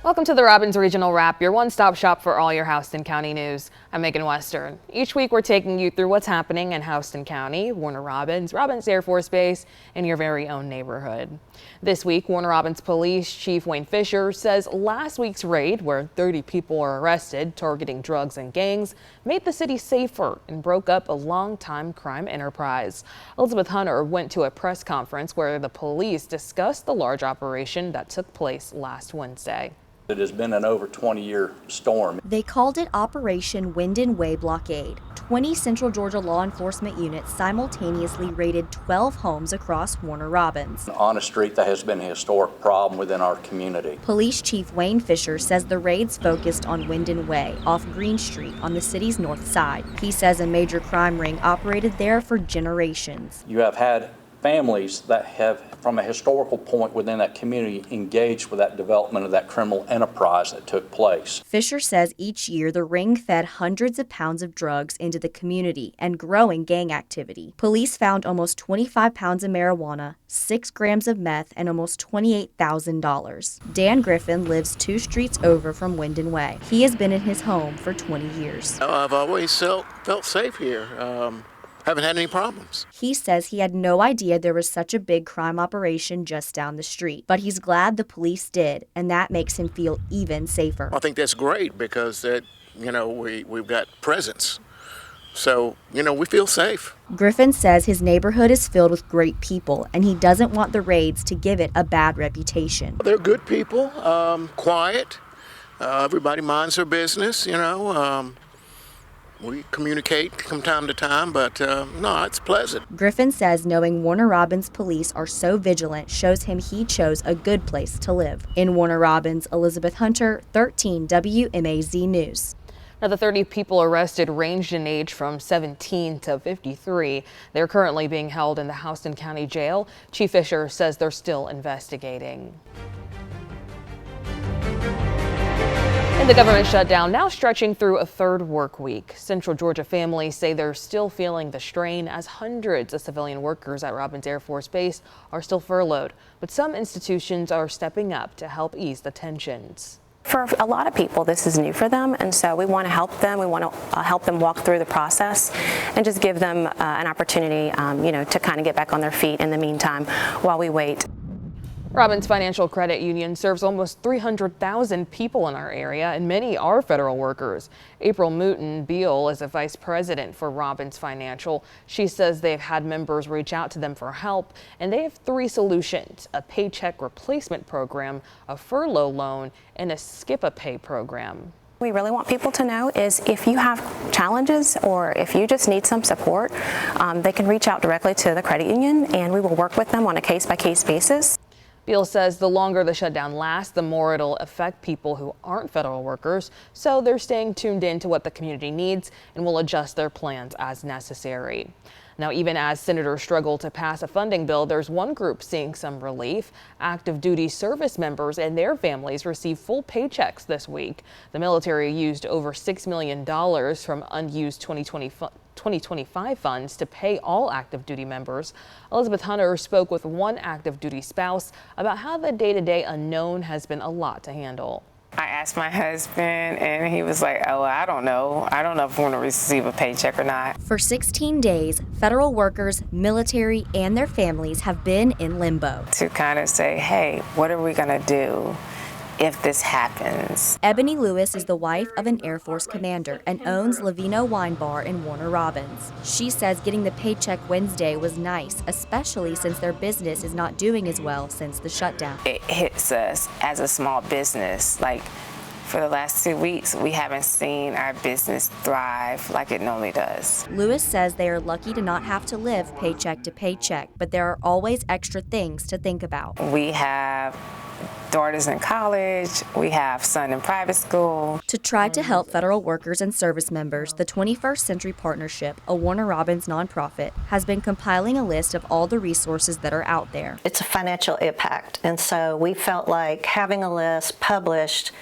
Welcome to the Robbins Regional Wrap, your one-stop shop for all your Houston County news. I'm Megan Western. Each week we're taking you through what's happening in Houston County, Warner Robins, Robins Air Force Base, and your very own neighborhood. This week, Warner Robins Police Chief Wayne Fisher says last week's raid, where 30 people were arrested targeting drugs and gangs, made the city safer and broke up a long-time crime enterprise. Elizabeth Hunter went to a press conference where the police discussed the large operation that took place last Wednesday. It has been an over 20-year storm. They called it Operation Wind and Wave Blockade. 20 Central Georgia law enforcement units simultaneously raided 12 homes across Warner Robins. On a street that has been a historic problem within our community. Police Chief Wayne Fisher says the raids focused on Winden Way off Green Street on the city's north side. He says a major crime ring operated there for generations. You have had families that have, from a historical point within that community, engaged with that development of that criminal enterprise that took place. Fisher says each year the ring fed hundreds of pounds of drugs into the community and growing gang activity. Police found almost 25 pounds of marijuana, 6 grams of meth, and almost $28,000. Dan Griffin lives 2 streets over from Winden Way. He has been in his home for 20 years. I've always felt safe here. Haven't had any problems. He says he had no idea there was such a big crime operation just down the street, but he's glad the police did, and that makes him feel even safer. I think that's great because we've got presence. So, we feel safe. Griffin says his neighborhood is filled with great people, and he doesn't want the raids to give it a bad reputation. They're good people, quiet. Everybody minds their business, We communicate from time to time, but no, it's pleasant. Griffin says knowing Warner Robins police are so vigilant shows him he chose a good place to live. In Warner Robins, Elizabeth Hunter, 13 WMAZ News. Now, the 30 people arrested ranged in age from 17 to 53. They're currently being held in the Houston County Jail. Chief Fisher says they're still investigating. And the government shutdown now stretching through a third work week. Central Georgia families say they're still feeling the strain as hundreds of civilian workers at Robins Air Force Base are still furloughed. But some institutions are stepping up to help ease the tensions. For a lot of people, this is new for them, and so we want to help them. We want to help them walk through the process and just give them an opportunity, to kind of get back on their feet in the meantime while we wait. Robins Financial Credit Union serves almost 300,000 people in our area, and many are federal workers. April Mooten-Beal is a vice president for Robins Financial. She says they've had members reach out to them for help, and they have 3 solutions: a paycheck replacement program, a furlough loan, and a skip-a-pay program. We really want people to know is if you have challenges or if you just need some support, they can reach out directly to the credit union, and we will work with them on a case-by-case basis. Beal says the longer the shutdown lasts, the more it'll affect people who aren't federal workers, so they're staying tuned in to what the community needs and will adjust their plans as necessary. Now, even as senators struggle to pass a funding bill, there's one group seeing some relief. Active duty service members and their families receive full paychecks this week. The military used over $6 million from unused 2025 funds to pay all active duty members. Elizabeth Hunter spoke with one active duty spouse about how the day-to-day unknown has been a lot to handle. I asked my husband and he was like, oh, I don't know if I'm going to receive a paycheck or not. For 16 days, federal workers, military, and their families have been in limbo. To kind of say, hey, what are we going to do if this happens? Ebony Lewis is the wife of an Air Force commander and owns Lavino Wine Bar in Warner Robins. She says getting the paycheck Wednesday was nice, especially since their business is not doing as well since the shutdown. It hits us as a small business. Like, for the last 2 weeks, we haven't seen our business thrive like it normally does. Lewis says they are lucky to not have to live paycheck to paycheck, but there are always extra things to think about. We have daughters in college, we have son in private school. To try to help federal workers and service members, the 21st Century Partnership, a Warner Robins nonprofit, has been compiling a list of all the resources that are out there. It's a financial impact, and so we felt like having a list published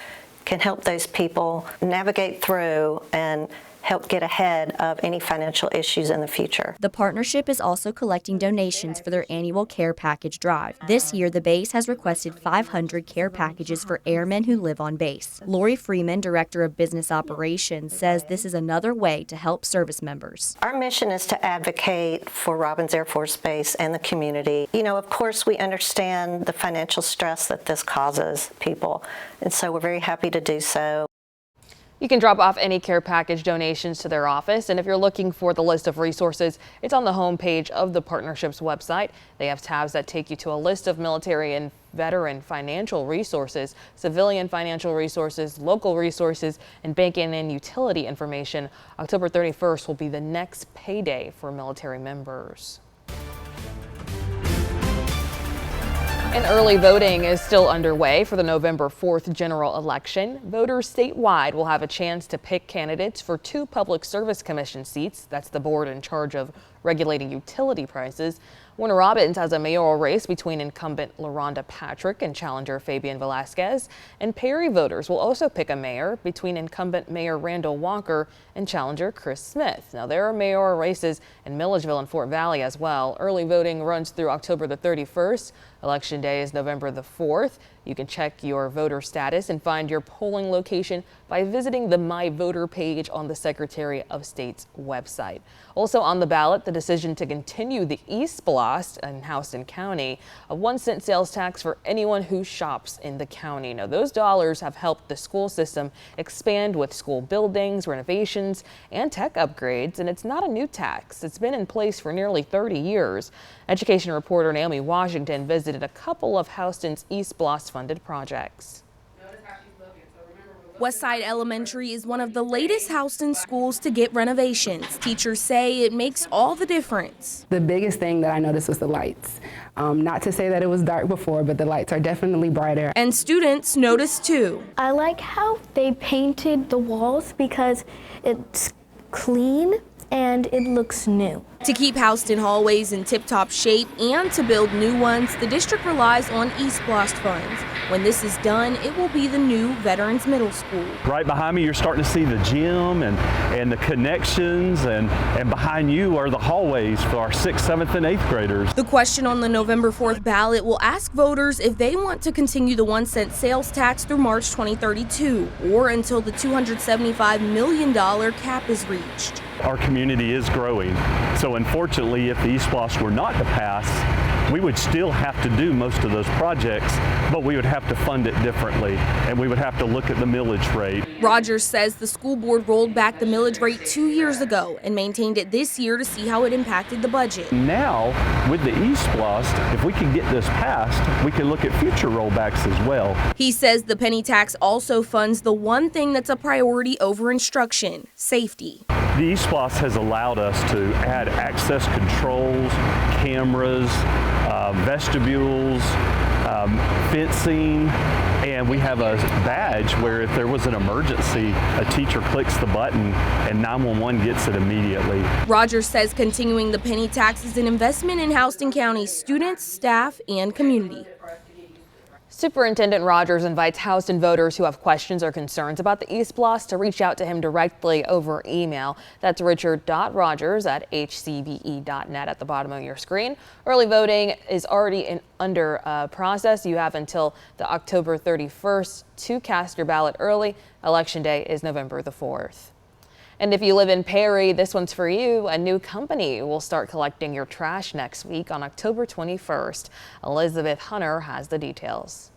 can help those people navigate through and help get ahead of any financial issues in the future. The partnership is also collecting donations for their annual care package drive. This year, the base has requested 500 care packages for airmen who live on base. Lori Freeman, Director of Business Operations, says this is another way to help service members. Our mission is to advocate for Robins Air Force Base and the community. You know, of course, we understand the financial stress that this causes people, and so we're very happy to do so. You can drop off any care package donations to their office, and if you're looking for the list of resources, it's on the homepage of the partnership's website. They have tabs that take you to a list of military and veteran financial resources, civilian financial resources, local resources, and banking and utility information. October 31st will be the next payday for military members. And early voting is still underway for the November 4th general election. Voters statewide will have a chance to pick candidates for 2 Public Service Commission seats. That's the board in charge of regulating utility prices. Warner Robins has a mayoral race between incumbent LaRonda Patrick and challenger Fabian Velasquez. And Perry voters will also pick a mayor between incumbent Mayor Randall Walker and challenger Chris Smith. Now, there are mayoral races in Milledgeville and Fort Valley as well. Early voting runs through October the 31st. Election day is November the 4th. You can check your voter status and find your polling location by visiting the My Voter page on the Secretary of State's website. Also on the ballot, the decision to continue the East Blast in Houston County, a 1-cent sales tax for anyone who shops in the county. Now, those dollars have helped the school system expand with school buildings, renovations, and tech upgrades, and it's not a new tax. It's been in place for nearly 30 years. Education reporter Naomi Washington visited a couple of Houston's East Blast funded projects. Westside Elementary is one of the latest Houston schools to get renovations. Teachers say it makes all the difference. The biggest thing that I noticed was the lights. Not to say that it was dark before, but the lights are definitely brighter. And students noticed too. I like how they painted the walls because it's clean and it looks new. To keep Houston hallways in tip-top shape and to build new ones, the district relies on East Blast funds. When this is done, it will be the new Veterans Middle School. Right behind me, you're starting to see the gym and the connections, and behind you are the hallways for our 6th, 7th, and 8th graders. The question on the November 4th ballot will ask voters if they want to continue the 1-cent sales tax through March 2032 or until the $275 million cap is reached. Our community is growing, so unfortunately, if the East Blast were not to pass, we would still have to do most of those projects, but we would have to fund it differently, and we would have to look at the millage rate. Rogers says the school board rolled back the millage rate 2 years ago and maintained it this year to see how it impacted the budget. Now, with the East Blast, if we can get this passed, we can look at future rollbacks as well. He says the penny tax also funds the one thing that's a priority over instruction: safety. The East Blast has allowed us to add access controls, cameras, vestibules, fencing, and we have a badge where if there was an emergency, a teacher clicks the button and 911 gets it immediately. Rogers says continuing the penny tax is an investment in Houston County's students, staff, and community. Superintendent Rogers invites Houston voters who have questions or concerns about the East Blast to reach out to him directly over email. That's richard.rogers@hcbe.net at the bottom of your screen. Early voting is already under process. You have until the October 31st to cast your ballot early. Election day is November the 4th. And if you live in Perry, this one's for you. A new company will start collecting your trash next week on October 21st. Elizabeth Hunter has the details.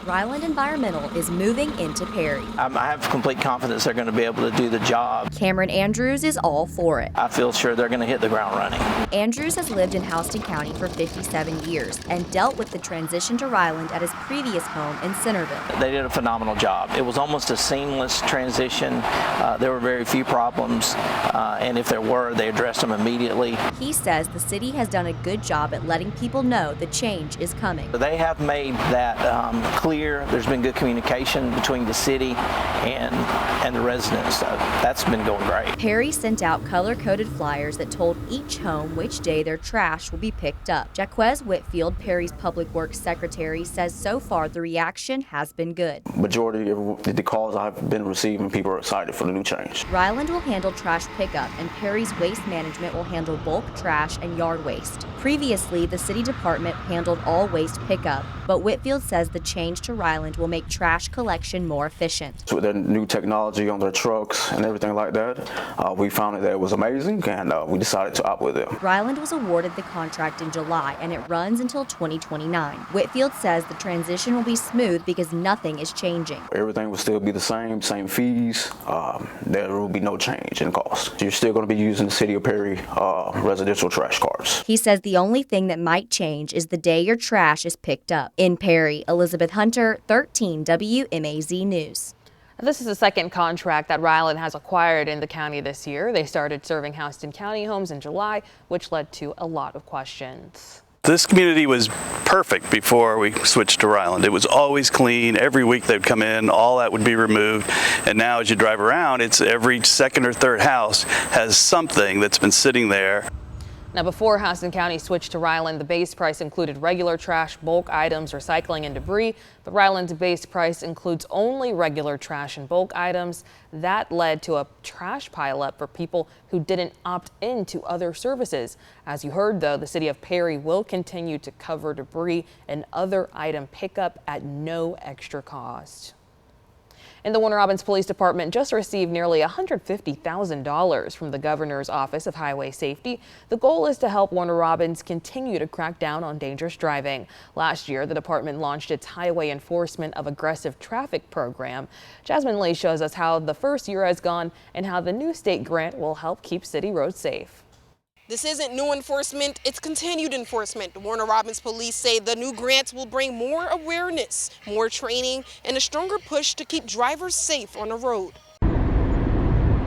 Ryland Environmental is moving into Perry. I have complete confidence they're going to be able to do the job. Cameron Andrews is all for it. I feel sure they're going to hit the ground running. Andrews has lived in Houston County for 57 years and dealt with the transition to Ryland at his previous home in Centerville. They did a phenomenal job. It was almost a seamless transition. There were very few problems, and if there were, they addressed them immediately. He says the city has done a good job at letting people know the change is coming. They have made that clear clear. There's been good communication between the city and the residents. So that's been going great. Perry sent out color-coded flyers that told each home which day their trash will be picked up. Jaquez Whitfield, Perry's Public Works Secretary, says so far the reaction has been good. Majority of the calls I've been receiving, people are excited for the new change. Ryland will handle trash pickup, and Perry's Waste Management will handle bulk trash and yard waste. Previously, the city department handled all waste pickup, but Whitfield says the change to Ryland will make trash collection more efficient. So with their new technology on their trucks and everything like that, we found that it was amazing, and we decided to opt with it. Ryland was awarded the contract in July, and it runs until 2029. Whitfield says the transition will be smooth because nothing is changing. Everything will still be the same fees. There will be no change in cost. You're still going to be using the City of Perry residential trash cards. He says the only thing that might change is the day your trash is picked up. In Perry, Elizabeth Hunter, 13 WMAZ News. This is the second contract that Ryland has acquired in the county this year. They started serving Houston County homes in July, which led to a lot of questions. This community was perfect before we switched to Ryland. It was always clean. Every week they'd come in, all that would be removed. And now as you drive around, it's every second or third house has something that's been sitting there. Now, before Houston County switched to Ryland, the base price included regular trash, bulk items, recycling, and debris. But Ryland's base price includes only regular trash and bulk items. That led to a trash pileup for people who didn't opt into other services. As you heard, though, the city of Perry will continue to cover debris and other item pickup at no extra cost. And the Warner Robins Police Department just received nearly $150,000 from the Governor's Office of Highway Safety. The goal is to help Warner Robins continue to crack down on dangerous driving. Last year, the department launched its Highway Enforcement of Aggressive Traffic program. Jasmine Lee shows us how the first year has gone and how the new state grant will help keep city roads safe. This isn't new enforcement, it's continued enforcement. Warner Robins Police say the new grants will bring more awareness, more training, and a stronger push to keep drivers safe on the road.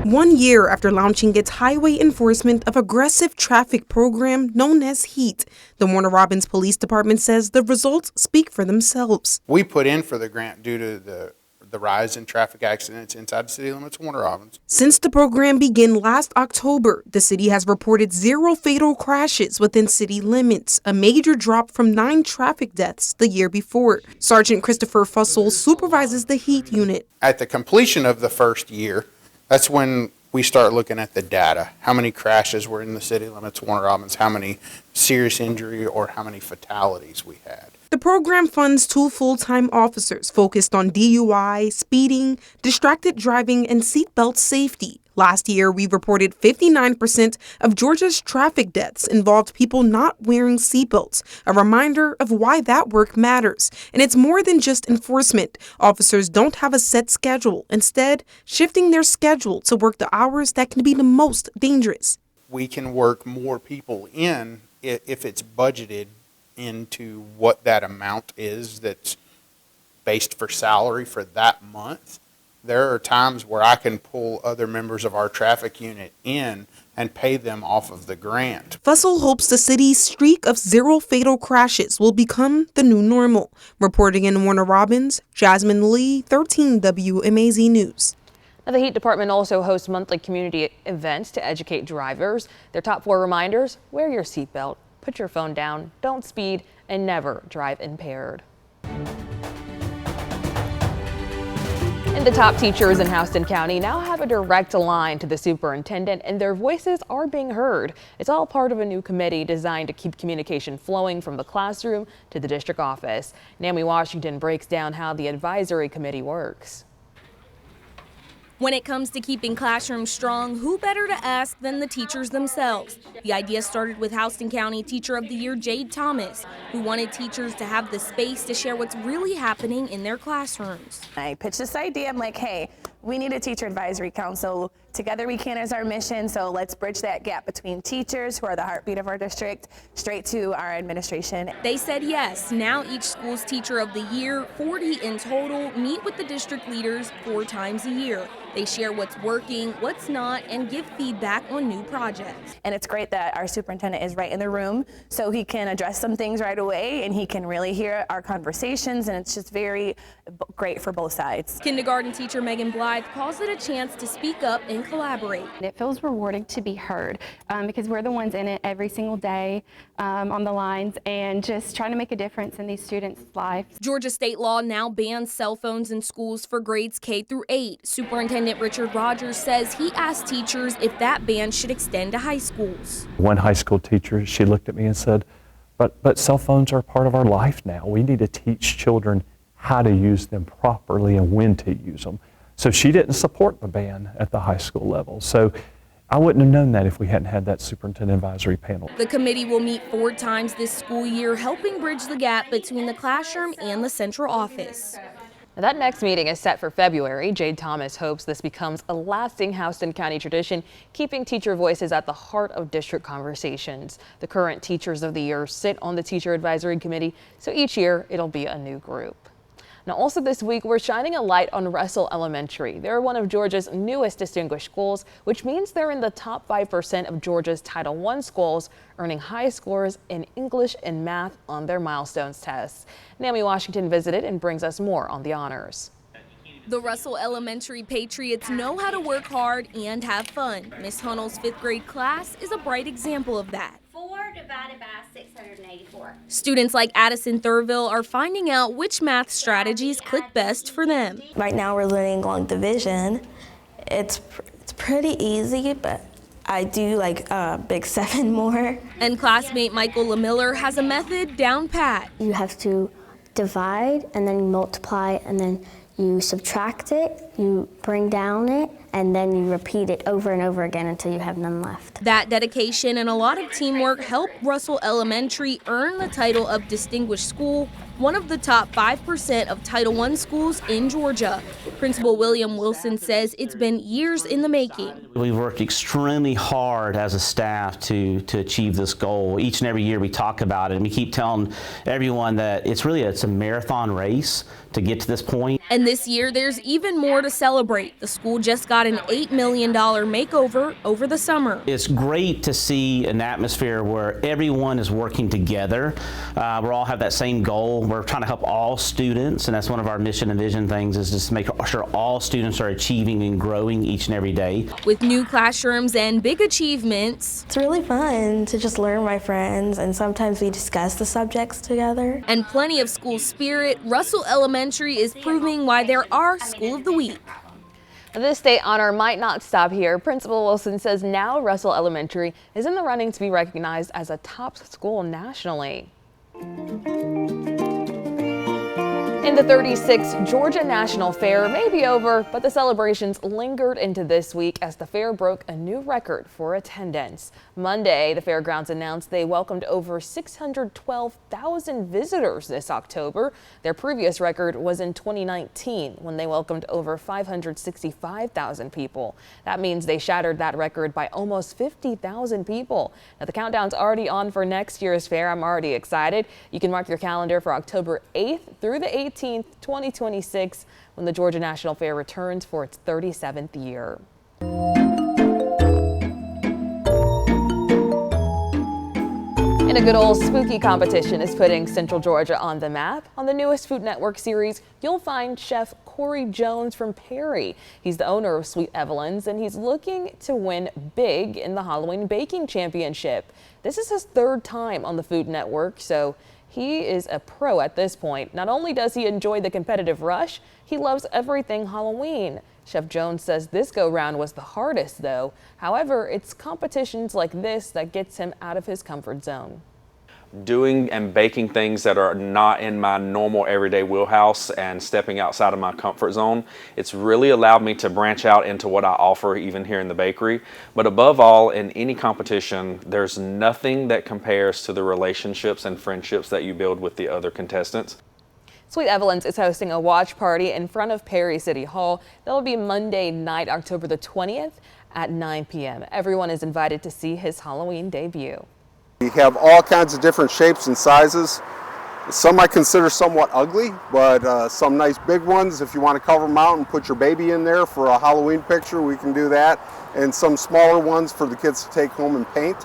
1 year after launching its Highway Enforcement of Aggressive Traffic program known as HEAT, the Warner Robins Police Department says the results speak for themselves. We put in for the grant due to the rise in traffic accidents inside the city limits of Warner Robins. Since the program began last October, the city has reported 0 fatal crashes within city limits, a major drop from 9 traffic deaths the year before. Sergeant Christopher Fussell supervises the HEAT unit. At the completion of the first year, that's when we start looking at the data. How many crashes were in the city limits of Warner Robins, how many serious injury or how many fatalities we had. The program funds 2 full-time officers focused on DUI, speeding, distracted driving, and seatbelt safety. Last year, we reported 59% of Georgia's traffic deaths involved people not wearing seatbelts, a reminder of why that work matters. And it's more than just enforcement. Officers don't have a set schedule, instead shifting their schedule to work the hours that can be the most dangerous. We can work more people in if it's budgeted into what that amount is that's based for salary for that month. There are times where I can pull other members of our traffic unit in and pay them off of the grant. Fussell hopes the city's streak of 0 fatal crashes will become the new normal. Reporting in Warner Robins, Jasmine Lee, 13 WMAZ News. Now, the HEAT department also hosts monthly community events to educate drivers. Their top 4 reminders: wear your seatbelt, put your phone down, don't speed, and never drive impaired. And the top teachers in Houston County now have a direct line to the superintendent, and their voices are being heard. It's all part of a new committee designed to keep communication flowing from the classroom to the district office. Naomi Washington breaks down how the advisory committee works. When it comes to keeping classrooms strong, who better to ask than the teachers themselves? The idea started with Houston County Teacher of the Year Jade Thomas, who wanted teachers to have the space to share what's really happening in their classrooms. I pitched this idea. I'm like, hey, We need a teacher advisory council. Together we can is our mission, so let's bridge that gap between teachers, who are the heartbeat of our district, straight to our administration. They said yes. Now each school's Teacher of the Year, 40 in total, meet with the district leaders 4 times a year. They share what's working, what's not, and give feedback on new projects. And it's great that our superintendent is right in the room, so he can address some things right away, and he can really hear our conversations, and it's just very great for both sides. Kindergarten teacher Megan Blythe calls it a chance to speak up and collaborate. It feels rewarding to be heard because we're the ones in it every single day on the lines and just trying to make a difference in these students' lives. Georgia state law now bans cell phones in schools for grades K through 8. Superintendent Richard Rogers says he asked teachers if that ban should extend to high schools. One high school teacher, she looked at me and said, but cell phones are part of our life now. We need to teach children how to use them properly and when to use them. So she didn't support the ban at the high school level. So I wouldn't have known that if we hadn't had that superintendent advisory panel. The committee will meet 4 times this school year, helping bridge the gap between the classroom and the central office. Now, that next meeting is set for February. Jade Thomas hopes this becomes a lasting Houston County tradition, keeping teacher voices at the heart of district conversations. The current Teachers of the Year sit on the Teacher Advisory Committee, so each year it'll be a new group. Now, also this week, we're shining a light on Russell Elementary. They're one of Georgia's newest distinguished schools, which means they're in the top 5% of Georgia's Title I schools, earning high scores in English and math on their milestones tests. Naomi Washington visited and brings us more on the honors. The Russell Elementary Patriots know how to work hard and have fun. Miss Hunnell's 5th grade class is a bright example of that. 4 divided by 684. Students like Addison Thurville are finding out which math strategies click best for them. Right now we're learning long division. It's pretty easy, but I do like Big 7 more. And classmate Michael LaMiller has a method down pat. You have to divide and then multiply and then you subtract it, you bring down it, and then you repeat it over and over again until you have none left. That dedication and a lot of teamwork helped Russell Elementary earn the title of Distinguished School, one of the top 5% of Title I schools in Georgia. Principal William Wilson says it's been years in the making. We've worked extremely hard as a staff to achieve this goal. Each and every year we talk about it, and we keep telling everyone that it's a marathon race to get to this point. And this year there's even more to celebrate. The school just got an $8 million makeover over the summer. It's great to see an atmosphere where everyone is working together. We all have that same goal. We're trying to help all students, and that's one of our mission and vision things, is just make sure all students are achieving and growing each and every day. With new classrooms and big achievements. It's really fun to just learn my friends, and sometimes we discuss the subjects together. And plenty of school spirit, Russell Elementary is proving why there are School of the Week. This state honor might not stop here. Principal Wilson says now Russell Elementary is in the running to be recognized as a top school nationally. In the 36th Georgia National Fair may be over, but the celebrations lingered into this week as the fair broke a new record for attendance. Monday, the fairgrounds announced they welcomed over 612,000 visitors this October. Their previous record was in 2019 when they welcomed over 565,000 people. That means they shattered that record by almost 50,000 people. Now the countdown's already on for next year's fair. I'm already excited. You can mark your calendar for October 8th through the 18th, 2026, when the Georgia National Fair returns for its 37th year. And a good old spooky competition is putting Central Georgia on the map. On the newest Food Network series, you'll find Chef Corey Jones from Perry. He's the owner of Sweet Evelyn's, and he's looking to win big in the Halloween Baking Championship. This is his 3rd time on the Food Network, so he is a pro at this point. Not only does he enjoy the competitive rush, he loves everything Halloween. Chef Jones says this go-round was the hardest, though. However, it's competitions like this that gets him out of his comfort zone. Doing and baking things that are not in my normal everyday wheelhouse and stepping outside of my comfort zone, it's really allowed me to branch out into what I offer even here in the bakery. But above all, in any competition, there's nothing that compares to the relationships and friendships that you build with the other contestants. Sweet Evelyn's is hosting a watch party in front of Perry City Hall. That'll be Monday night, October the 20th at 9 p.m. Everyone is invited to see his Halloween debut. We have all kinds of different shapes and sizes. Some I consider somewhat ugly, but some nice big ones. If you want to cover them out and put your baby in there for a Halloween picture, we can do that. And some smaller ones for the kids to take home and paint.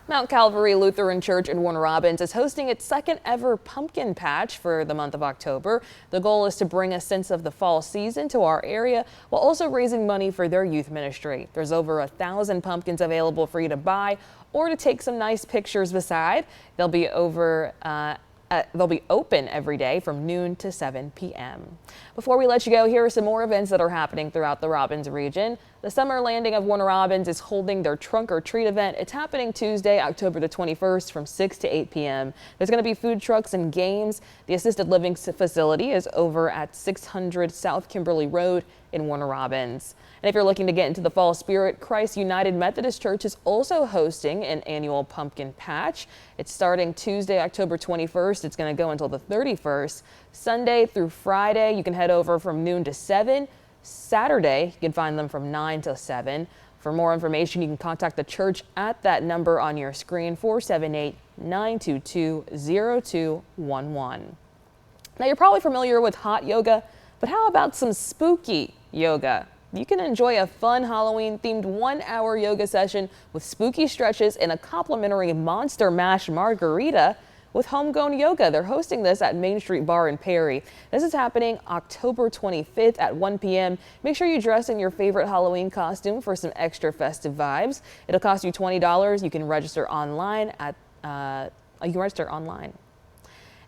Mount Calvary Lutheran Church in Warner Robins is hosting its second ever pumpkin patch for the month of October. The goal is to bring a sense of the fall season to our area while also raising money for their youth ministry. There's over 1,000 pumpkins available for you to buy or to take some nice pictures beside. They'll be open every day from noon to 7 p.m. Before we let you go, here are some more events that are happening throughout the Robins region. The Summer Landing of Warner Robins is holding their Trunk or Treat event. It's happening Tuesday, October the 21st from 6 to 8 p.m. There's going to be food trucks and games. The assisted living facility is over at 600 South Kimberly Road in Warner Robins. And if you're looking to get into the fall spirit, Christ United Methodist Church is also hosting an annual pumpkin patch. It's starting Tuesday, October 21st. It's going to go until the 31st. Sunday through Friday, you can head over from noon to 7. Saturday, you can find them from 9 to 7. For more information, you can contact the church at that number on your screen, 478-922-0211. Now, you're probably familiar with hot yoga, but how about some spooky yoga? You can enjoy a fun Halloween-themed 1-hour yoga session with spooky stretches and a complimentary Monster Mash margarita with Homegrown Yoga. They're hosting this at Main Street Bar in Perry. This is happening October 25th at 1 p.m. Make sure you dress in your favorite Halloween costume for some extra festive vibes. It'll cost you $20. You can register online at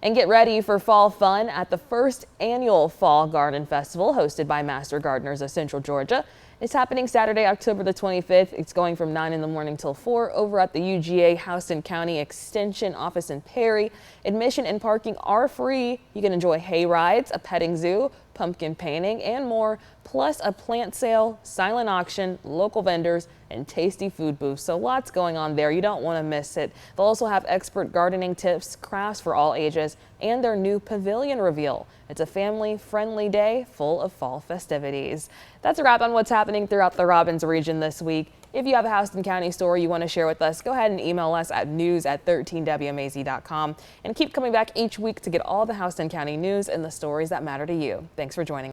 And get ready for fall fun at the first annual Fall Garden Festival hosted by Master Gardeners of Central Georgia. It's happening Saturday, October the 25th. It's going from 9 in the morning till 4 over at the UGA Houston County Extension Office in Perry. Admission and parking are free. You can enjoy hay rides, a petting zoo, pumpkin painting, and more, plus a plant sale, silent auction, local vendors, and tasty food booths. So lots going on there. You don't want to miss it. They'll also have expert gardening tips, crafts for all ages, and their new pavilion reveal. It's a family-friendly day full of fall festivities. That's a wrap on what's happening throughout the Robins region this week. If you have a Houston County story you want to share with us, go ahead and email us at news@13wmaz.com and keep coming back each week to get all the Houston County news and the stories that matter to you. Thanks for joining us.